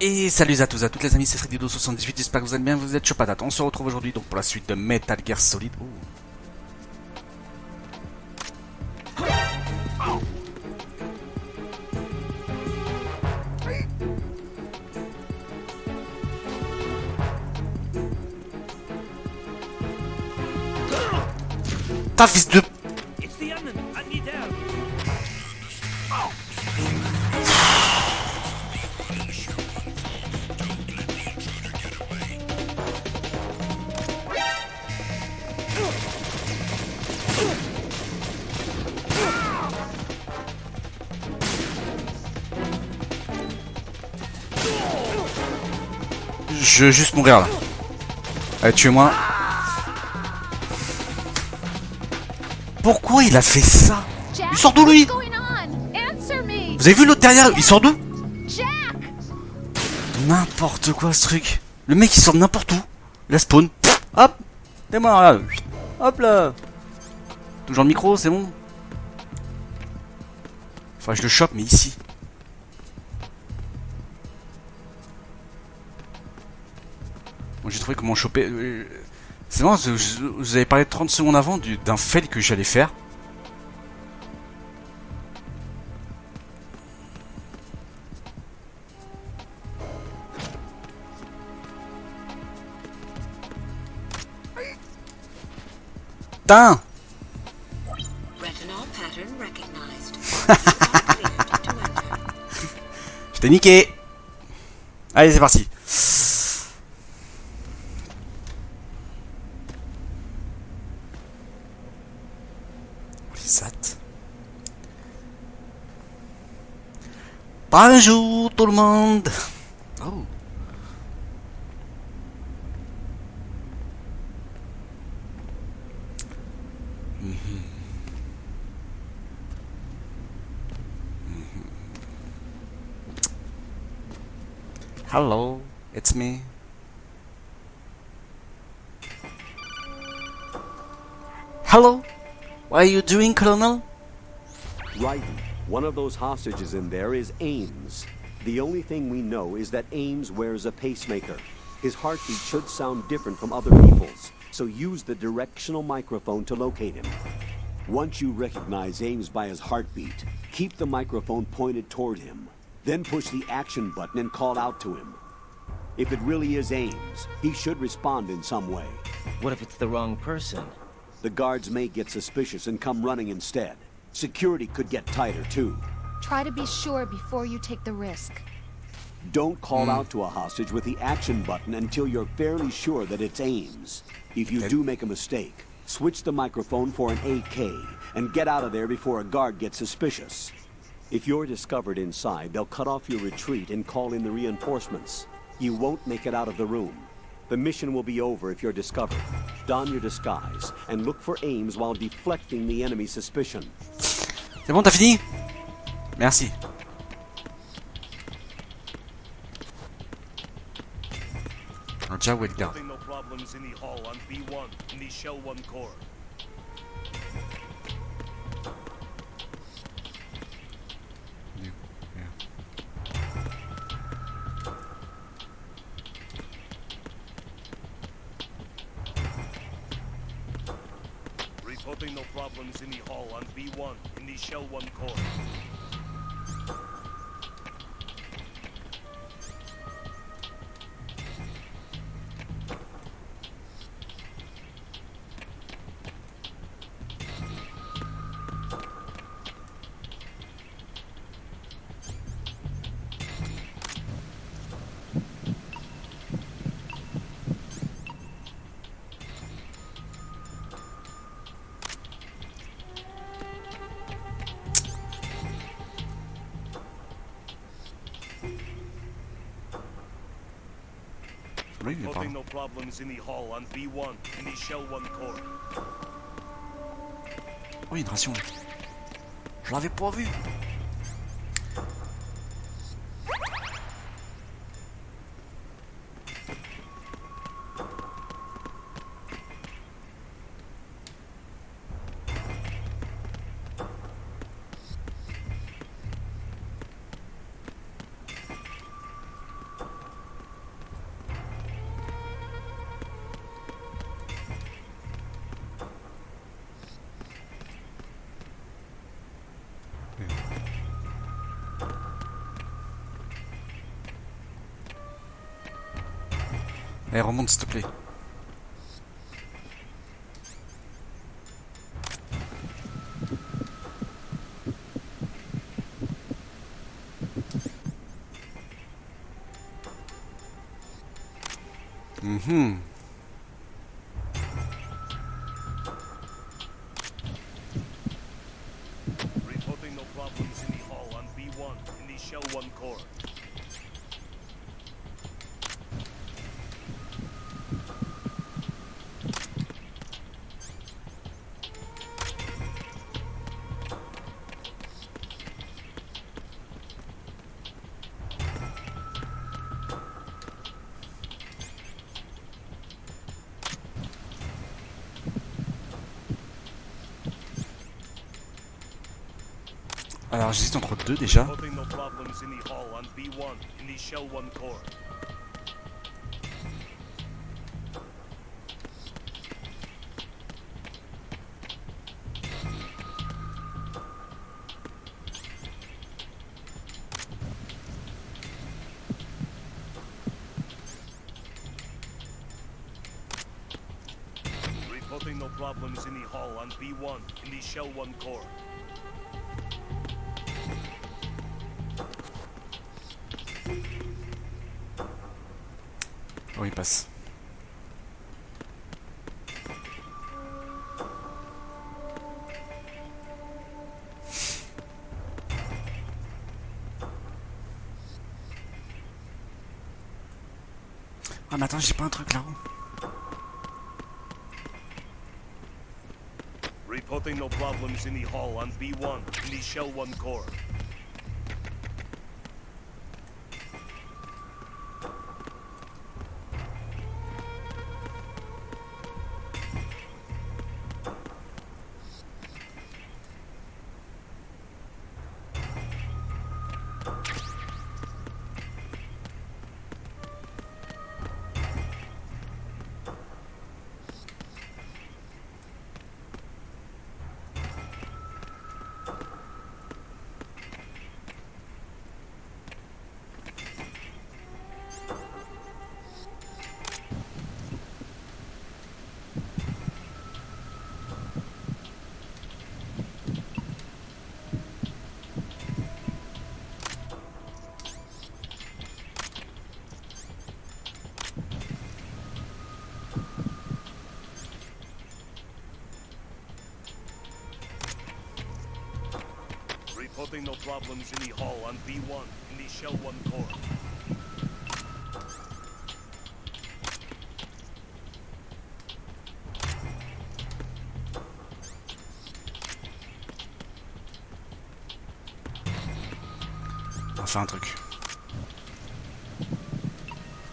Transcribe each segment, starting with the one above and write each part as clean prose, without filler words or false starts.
Et salut à tous et à toutes les amis, c'est Freddy78, j'espère que vous allez bien, vous êtes chaud patate. On se retrouve aujourd'hui donc pour la suite de Metal Gear Solid. Oh. Ta fils de... Je veux juste mourir là. Allez, tuez-moi. Pourquoi il a fait ça? Il sort d'où lui? Vous avez vu l'autre derrière? Il sort d'où? N'importe quoi ce truc. Le mec il sort de n'importe où. La spawn. Hop. T'es mort là. Hop là. Toujours le micro, c'est bon. Enfin je le chope mais ici. Bon, j'ai trouvé comment choper. C'est marrant, vous avez parlé 30 secondes avant d'un fail que j'allais faire. Putain. Je t'ai niqué. Allez, c'est parti. Bonjour tout le monde. Oh. Hello, it's me. Hello, what are you doing, Colonel? Right. One of those hostages in there is Ames. The only thing we know is that Ames wears a pacemaker. His heartbeat should sound different from other people's, so use the directional microphone to locate him. Once you recognize Ames by his heartbeat, keep the microphone pointed toward him. Then push the action button and call out to him. If it really is Ames, he should respond in some way. What if it's the wrong person? The guards may get suspicious and come running instead. Security could get tighter, too. Try to be sure before you take the risk. Don't call out to a hostage with the action button until you're fairly sure that it's Ames. If you do make a mistake, switch the microphone for an AK and get out of there before a guard gets suspicious. If you're discovered inside, they'll cut off your retreat and call in the reinforcements. You won't make it out of the room. The mission will be over if you're discovered. Don your disguise and look for Ames while deflecting the enemy's suspicion. C'est bon, t'as fini? Merci. Déjà où est le gars? Reporting no problems in the hall on B1 in the Shell 1 core. Reporting no problems in the hall on B1 in the Shell 1 core. Oh, une ration. Je l'avais pas vu. Allez, remonte s'il te plaît. Reporting no problems in the hall on B1 in the Shell 1 core. Alors j'hésite entre deux déjà. Reporting no problems in the hall on B1 in the Shell 1 core. Reporting no problems in the hall on B1 in the Shell 1 core. Oh, il passe. Ah mais attends, j'ai pas un truc là-haut. Reporting no problems in the hall on B1 in the Shell 1 core. Reporting no problems in the hall on B1 in the Shell 1 core. On va faire un truc.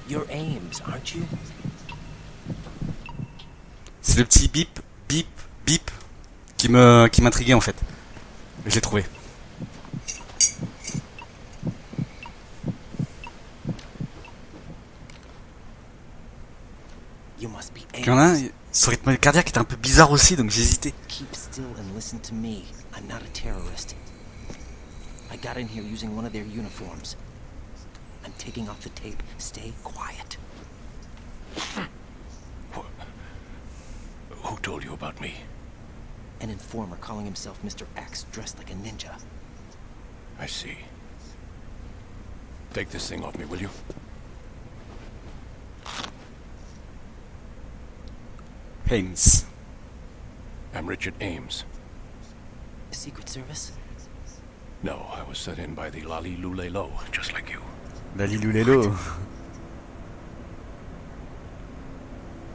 You're Ames, aren't you? C'est le petit bip, bip, bip qui m'intriguait en fait. Mais je l'ai trouvé. You must be Il y en a Ames. un, son rythme cardiaque était un peu bizarre aussi, donc j'ai hésité. Keep still and listen to me. I'm not a terrorist. I got in here using one of their uniforms. I'm taking off the tape. Stay quiet. Who told you about me? An informer calling himself Mr. X, dressed like a ninja. I see. Take this thing off me, will you? Haynes. I'm Richard Ames. Secret Service? No, I was sent in by the Lali Lulelo, just like you. Lalilulelo.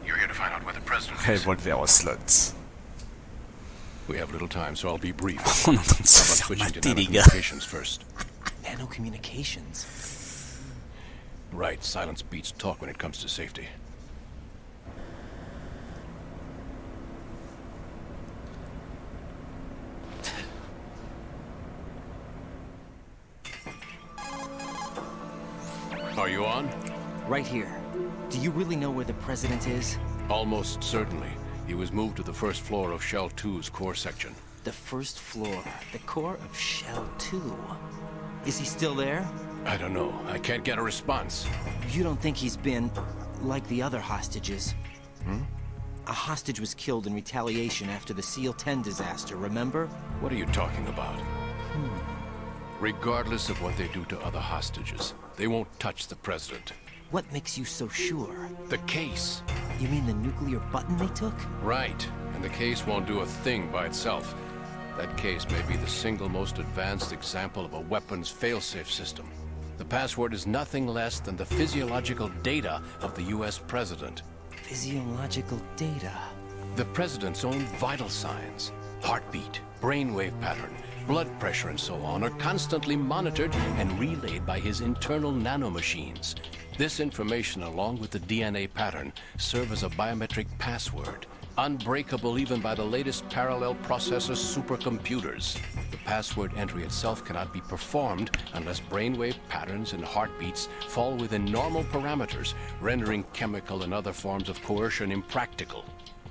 You're here to find out where the president is. Revolver Ocelot. We have little time, so I'll be brief. On est en train de How se about faire switching to mater, les gars. nanocommunications first? Nanocommunications. Right, silence beats talk when it comes to safety. Are you on? Right here. Do you really know where the president is? Almost certainly. He was moved to the first floor of Shell 2's core section. The first floor. The core of Shell 2. Is he still there? I don't know. I can't get a response. You don't think he's been... like the other hostages. A hostage was killed in retaliation after the SEAL 10 disaster, remember? What are you talking about? Regardless of what they do to other hostages, they won't touch the president. What makes you so sure? The case. You mean the nuclear button they took? Right. And the case won't do a thing by itself. That case may be the single most advanced example of a weapons failsafe system. The password is nothing less than the physiological data of the US president. Physiological data? The president's own vital signs, heartbeat, brainwave pattern, blood pressure and so on are constantly monitored and relayed by his internal nanomachines. This information, along with the DNA pattern, serve as a biometric password, unbreakable even by the latest parallel processor supercomputers. The password entry itself cannot be performed unless brainwave patterns and heartbeats fall within normal parameters, rendering chemical and other forms of coercion impractical.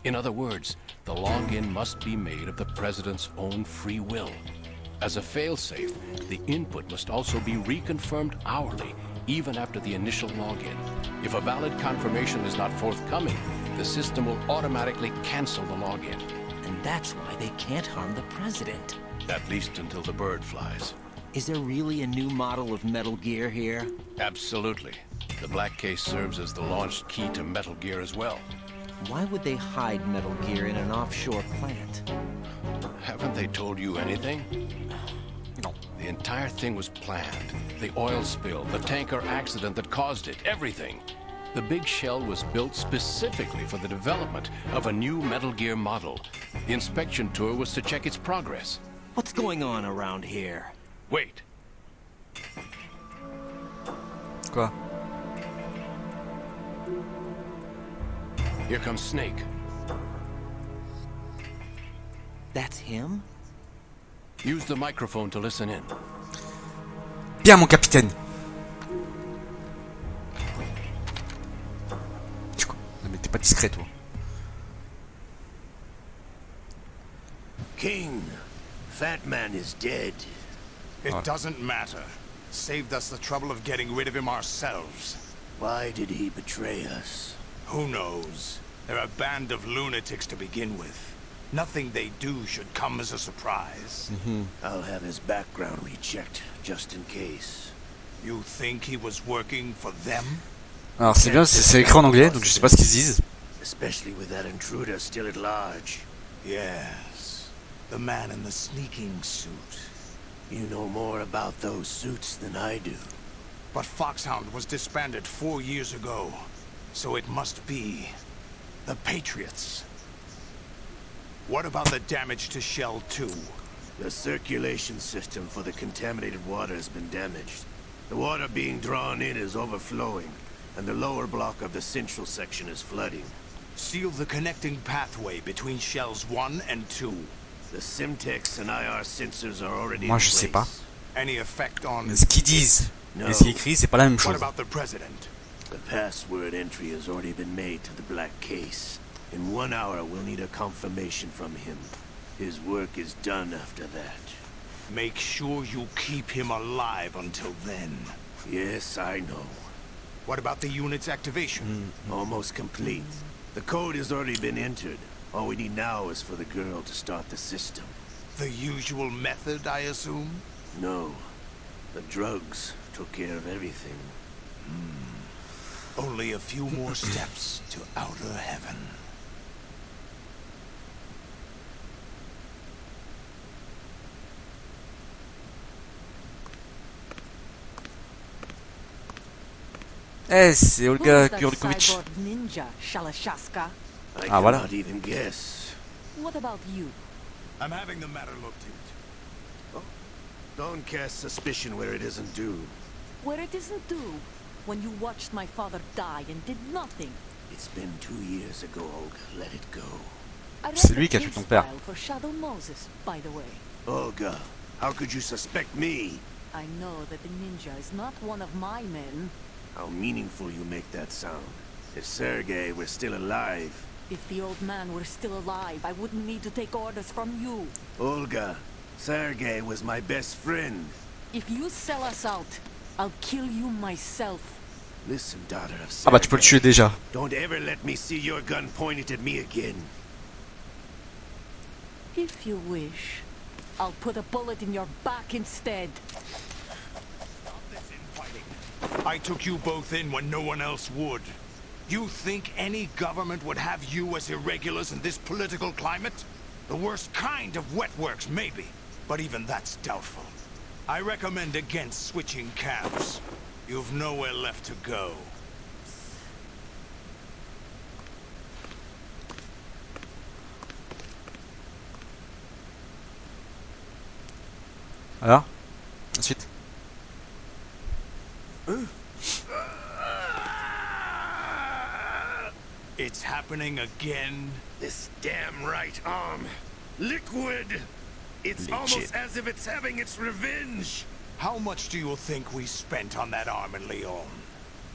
In other words, the login must be made of the president's own free will. As a failsafe, the input must also be reconfirmed hourly, even after the initial login. If a valid confirmation is not forthcoming, the system will automatically cancel the login. And that's why they can't harm the president. At least until the bird flies. Is there really a new model of Metal Gear here? Absolutely. The black case serves as the launch key to Metal Gear as well. Why would they hide Metal Gear in an offshore plant? Haven't they told you anything? No. The entire thing was planned. The oil spill, the tanker accident that caused it, everything. The big shell was built specifically for the development of a new Metal Gear model. The inspection tour was to check its progress. What's going on around here? Wait. Quoi? Here comes Snake. That's him? Use the microphone to listen in. Bien, mon capitaine. Non mais t'es pas discret, toi. King, Fat Man is dead. It doesn't matter. Saved us the trouble of getting rid of him ourselves. Why did he betray us? Who knows? They're a band of lunatics to begin with. Nothing they do should come as a surprise. I'll have his background rechecked, just in case. You think he was working for them? Alors c'est bien, c'est écrit en anglais, donc je sais pas ce qu'ils disent. Especially with that intruder still at large. Yes. The man in the sneaking suit. You know more about those suits than I do. But Foxhound was disbanded 4 years ago. So it must be the Patriots. What about the damage to Shell 2? The circulation system for the contaminated water has been damaged. The water being drawn in is overflowing, and the lower block of the central section is flooding. Seal the connecting pathway between Shells 1 and 2. The Simtex and IR sensors are already Moi in je sais pas. place. Any effect on... Mais ce qu'ils disent et ce qui est écrit, c'est pas la même What chose. about the President? The password entry has already been made to the black case. In 1 hour, we'll need a confirmation from him. His work is done after that. Make sure you keep him alive until then. Yes, I know. What about the unit's activation? Almost complete. The code has already been entered. All we need now is for the girl to start the system. The usual method, I assume? No. The drugs took care of everything. Only a few more steps to outer heaven. Eh, c'est Olga Who's that Kurkovich. cyborg ninja, Shalashaska? I Ah, voilà. cannot even guess. What about you? I'm having the matter looked into. Don't cast suspicion where it isn't due. Where it isn't due, when you watched my father die and did nothing. It's been 2 years ago, Olga. Let it go. I read C'est the lui qui a tué case ton père. file for Shadow Moses, by the way. Olga, how could you suspect me? I know that the ninja is not one of my men. How meaningful you make that sound. If Sergei were still alive... If the old man were still alive, I wouldn't need to take orders from you. Olga, Sergei was my best friend. If you sell us out, I'll kill you myself. Listen, daughter of Ah bah tu peux le tuer déjà. Don't ever let me see your gun pointed at me again. If you wish, I'll put a bullet in your back instead. I took you both in when no one else would. You think any government would have you as irregulars in this political climate? The worst kind of wet works, maybe. But even that's doubtful. I recommend against switching camps. You've nowhere left to go. Alors, ensuite. It's happening again. This damn right arm. Liquid! It's almost as if it's having its revenge. How much do you think we spent on that arm in Lyon?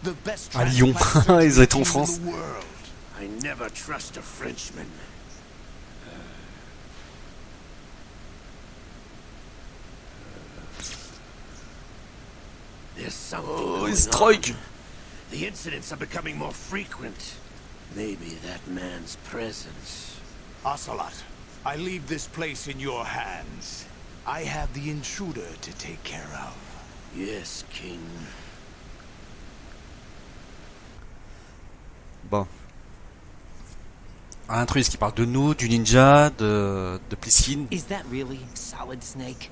The best À Lyon, ils étaient en France. in the world. I never trust a Frenchman. There's something going strike. on. The incidents are becoming more frequent. Maybe that man's presence. Ocelot, I leave this place in your hands. I have the intruder to take care of. Yes, King. Bon. Un intrus qui parle de nous, du ninja, de Pliskin, Is that really Solid Snake?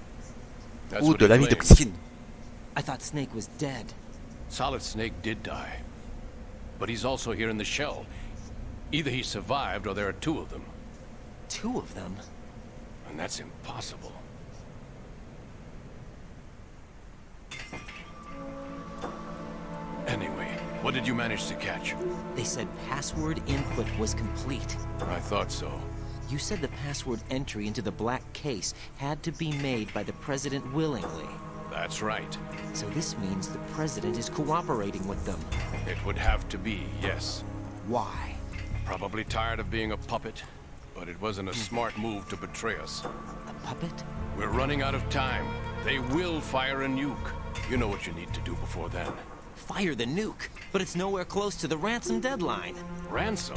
That's ou what de he l'ami de claims. Pliskin. I thought Snake was dead. Solid Snake did die. But he's also here in the shell. Either he survived or there are two of them. Two of them? And that's impossible. Anyway, what did you manage to catch? They said password input was complete. I thought so. You said the password entry into the black case had to be made by the president willingly. That's right. So this means the president is cooperating with them. It would have to be, yes. Why? Probably tired of being a puppet, but it wasn't a smart move to betray us. A puppet? We're running out of time. They will fire a nuke. You know what you need to do before then. Fire the nuke, but it's nowhere close to the ransom deadline. Ransom?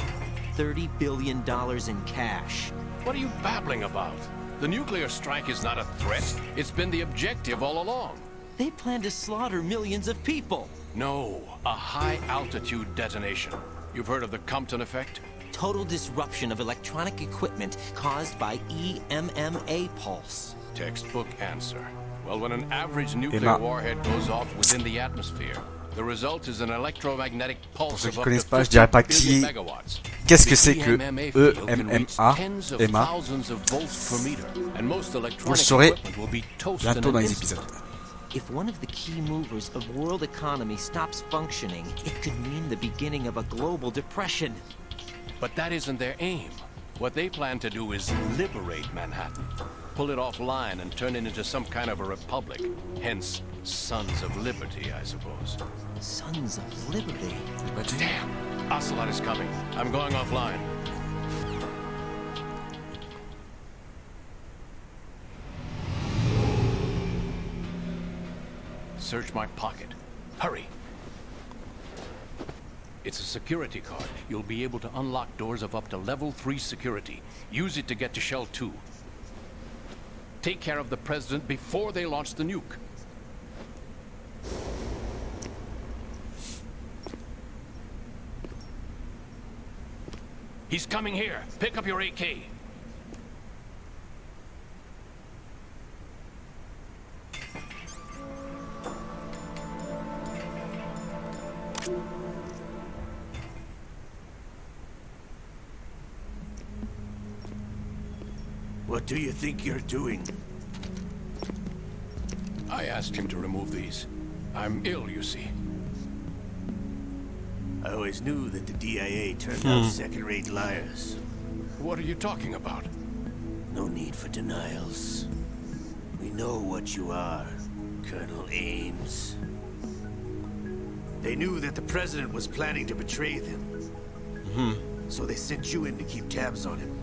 $30 billion in cash. What are you babbling about? The nuclear strike is not a threat. It's been the objective all along. They plan to slaughter millions of people. No, a high-altitude detonation. You've heard of the Compton effect? Total disruption of electronic equipment caused by EMMA pulse. Textbook answer. Well, when an average nuclear warhead goes off within the atmosphere, the result is an electromagnetic pulse of up to 50 billion megawatts. Qu'est-ce que c'est que EMMA field can reach EMMA, tens of Emma? thousands of volts per meter, and most Vous le electronic saurez equipment will be toast in bientôt an dans les instant. épisodes. If one of the key movers of world economy stops functioning, it could mean the beginning of a global depression. But that isn't their aim. What they plan to do is liberate Manhattan. Pull it offline and turn it into some kind of a republic. Hence, Sons of Liberty, I suppose. Sons of Liberty? Damn! Ocelot is coming. I'm going offline. Search my pocket. Hurry! It's a security card. You'll be able to unlock doors of up to level 3 security. Use it to get to Shell 2. Take care of the president before they launch the nuke. He's coming here. Pick up your AK. What do you think you're doing? I asked him to remove these. I'm ill, you see. I always knew that the DIA turned out second-rate liars. What are you talking about? No need for denials. We know what you are, Colonel Ames. They knew that the president was planning to betray them. So they sent you in to keep tabs on him.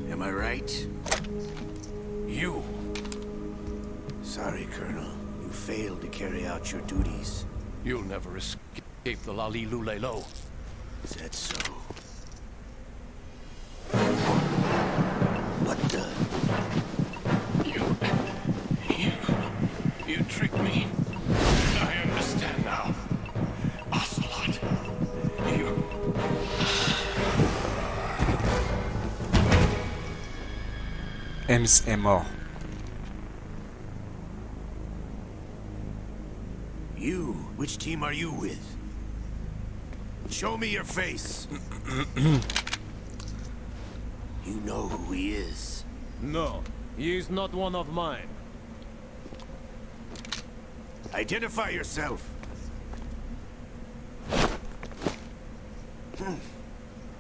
Am I right? You. Sorry, Colonel. You failed to carry out your duties. You'll never escape. Keep the lolly lule low. Is that so? What the? You tricked me. I understand now. Ocelot. Ems est mort. You? Which team are you with? Show me your face. You know who he is. No, he is not one of mine. Identify yourself.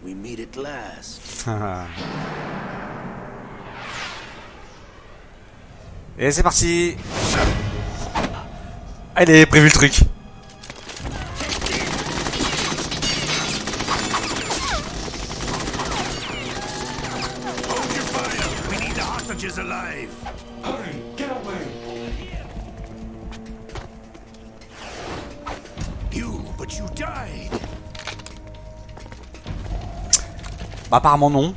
We meet at last. Et c'est parti. Allez, prévu le truc. Hold your fire. We need the hostages alive. Hurry, get away. But you died. Bah apparemment non.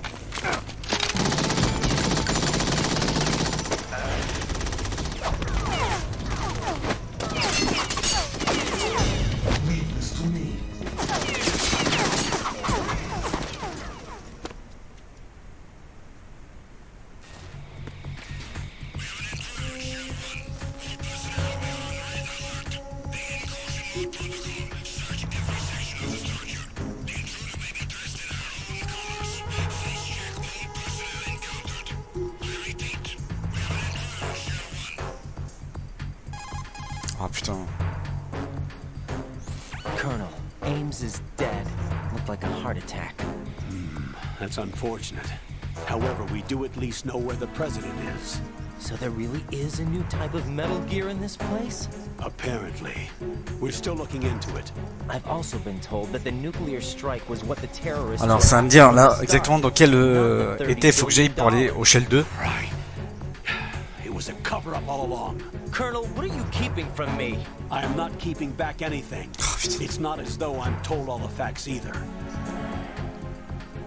Oh putain. Colonel, Ames is dead. Looked like a heart attack. That's unfortunate. However, we do at least know where the president is. So there really is a new type of Metal Gear in this place? Apparently. We're still looking into it. I've also been told that the nuclear strike was what the terrorists... Alors ça va me dire là exactement dans quel été faut que j'aille pour aller au Shell 2. Right. It was a cover-up all along. Colonel, what are you keeping from me? I am not keeping back anything. It's not as though I'm told all the facts either.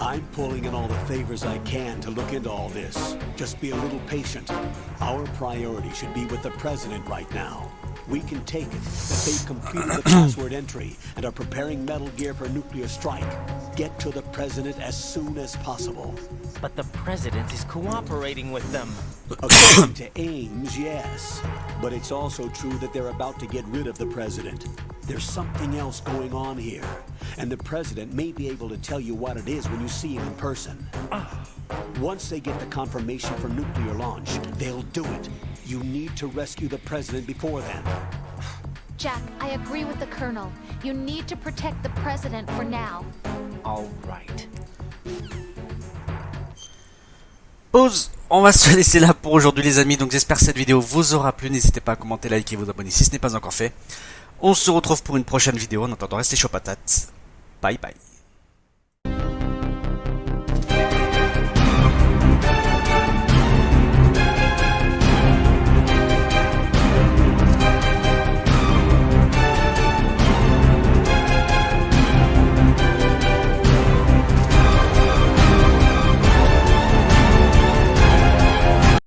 I'm pulling in all the favors I can to look into all this. Just be a little patient. Our priority should be with the president right now. We can take it that they've completed the password entry and are preparing Metal Gear for nuclear strike. Get to the president as soon as possible. But the president is cooperating with them. According to Ames, yes. But it's also true that they're about to get rid of the president. There's something else going on here. And the president may be able to tell you what it is when you see him in person. Once they get the confirmation for nuclear launch, they'll do it. You need to rescue the president before then. Jack, I agree with the Colonel. You need to protect the president for now. All right. Pause. On va se laisser là pour aujourd'hui les amis. Donc j'espère que cette vidéo vous aura plu. N'hésitez pas à commenter, liker et vous abonner si ce n'est pas encore fait. On se retrouve pour une prochaine vidéo. En attendant, restez chaud patates. Bye bye.